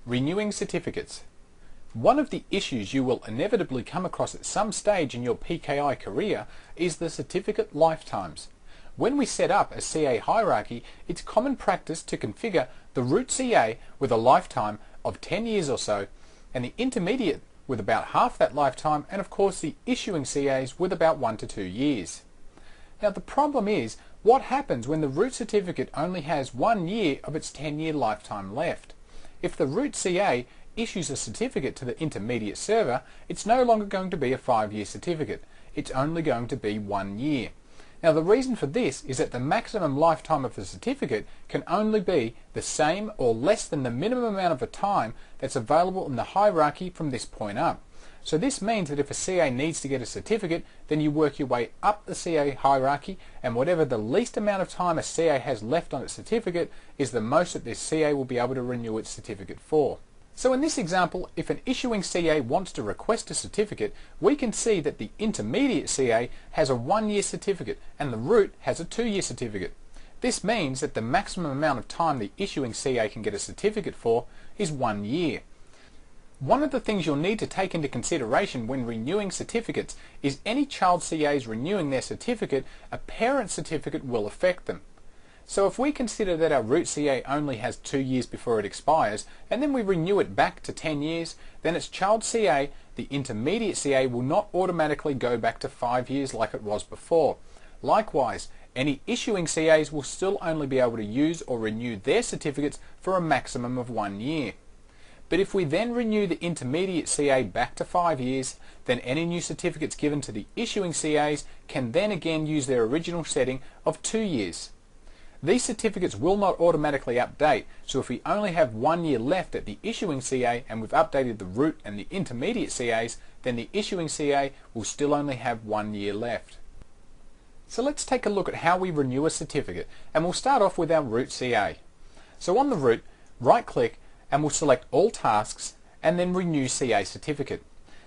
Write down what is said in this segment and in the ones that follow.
Renewing certificates. One of the issues you will inevitably come across at some stage in your PKI career is the certificate lifetimes. When we set up a CA hierarchy, it's common practice to configure the root CA with a lifetime of 10 years or so, and the intermediate with about half that lifetime, and of course the issuing CAs with about 1 to 2 years. Now the problem is, what happens when the root certificate only has 1 year of its 10-year lifetime left? If the root CA issues a certificate to the intermediate server, it's no longer going to be a 5-year certificate. It's only going to be 1 year. Now the reason for this is that the maximum lifetime of the certificate can only be the same or less than the minimum amount of a time that's available in the hierarchy from this point up. So this means that if a CA needs to get a certificate, then you work your way up the CA hierarchy, and whatever the least amount of time a CA has left on its certificate is the most that this CA will be able to renew its certificate for. So in this example, if an issuing CA wants to request a certificate, we can see that the intermediate CA has a 1-year certificate and the root has a 2-year certificate. This means that the maximum amount of time the issuing CA can get a certificate for is 1 year. One of the things you'll need to take into consideration when renewing certificates is any child CAs renewing their certificate, a parent certificate will affect them. So if we consider that our root CA only has 2 years before it expires, and then we renew it back to 10 years, then its child CA, the intermediate CA, will not automatically go back to 5 years like it was before. Likewise, any issuing CAs will still only be able to use or renew their certificates for a maximum of 1 year. But if we then renew the intermediate CA back to 5 years, then any new certificates given to the issuing CAs can then again use their original setting of 2 years. These certificates will not automatically update, so if we only have 1 year left at the issuing CA and we've updated the root and the intermediate CAs, then the issuing CA will still only have 1 year left. So let's take a look at how we renew a certificate, and we'll start off with our root CA. So on the root, right click and we'll select all tasks and then renew CA certificate.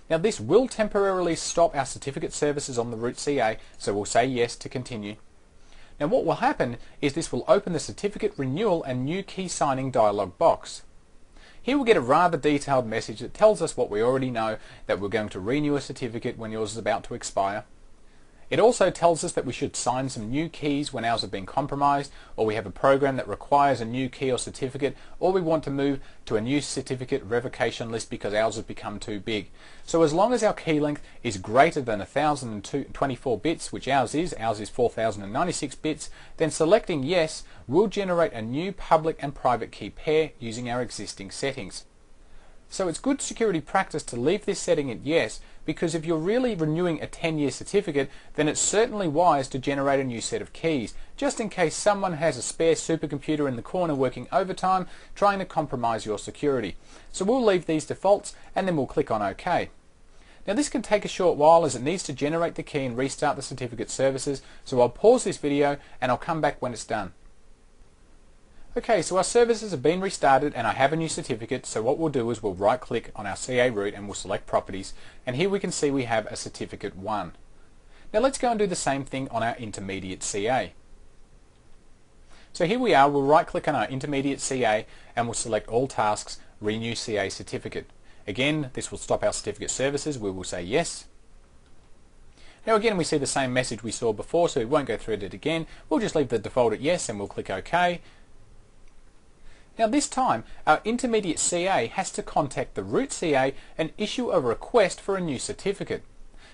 Now this will temporarily stop our certificate services on the root CA, so we'll say yes to continue. Now what will happen is this will open the certificate renewal and new key signing dialog box. Here we'll get a rather detailed message that tells us what we already know, that we're going to renew a certificate when yours is about to expire. It also tells us that we should sign some new keys when ours have been compromised, or we have a program that requires a new key or certificate, or we want to move to a new certificate revocation list because ours has become too big. So as long as our key length is greater than 1024 bits, which ours is 4096 bits, then selecting yes will generate a new public and private key pair using our existing settings. So it's good security practice to leave this setting at yes, because if you're really renewing a 10-year certificate, then it's certainly wise to generate a new set of keys, just in case someone has a spare supercomputer in the corner working overtime trying to compromise your security. So we'll leave these defaults and then we'll click on OK. Now this can take a short while as it needs to generate the key and restart the certificate services, so I'll pause this video and I'll come back when it's done. Okay, so our services have been restarted and I have a new certificate, so what we'll do is we'll right click on our CA root and we'll select properties, and here we can see we have a certificate 1. Now let's go and do the same thing on our intermediate CA. So here we are, we'll right click on our intermediate CA and we'll select all tasks, renew CA certificate. Again, this will stop our certificate services, we will say yes. Now again we see the same message we saw before, so we won't go through it again, we'll just leave the default at yes and we'll click OK. Now this time, our intermediate CA has to contact the root CA and issue a request for a new certificate.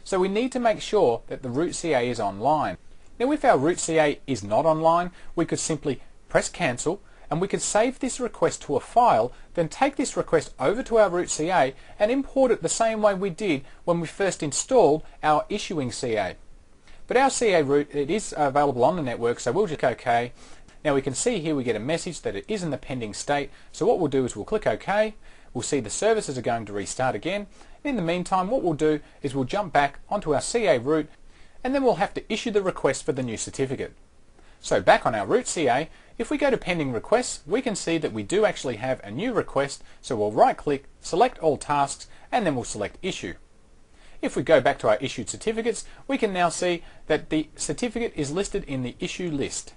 So we need to make sure that the root CA is online. Now if our root CA is not online, we could simply press cancel and we could save this request to a file, then take this request over to our root CA and import it the same way we did when we first installed our issuing CA. But our CA root, it is available on the network, so we'll just click OK. Now we can see here we get a message that it is in the pending state, so what we'll do is we'll click OK, we'll see the services are going to restart again. In the meantime, what we'll do is we'll jump back onto our CA root and then we'll have to issue the request for the new certificate. So back on our root CA, if we go to pending requests, we can see that we do actually have a new request, so we'll right click, select all tasks, and then we'll select issue. If we go back to our issued certificates, we can now see that the certificate is listed in the issue list.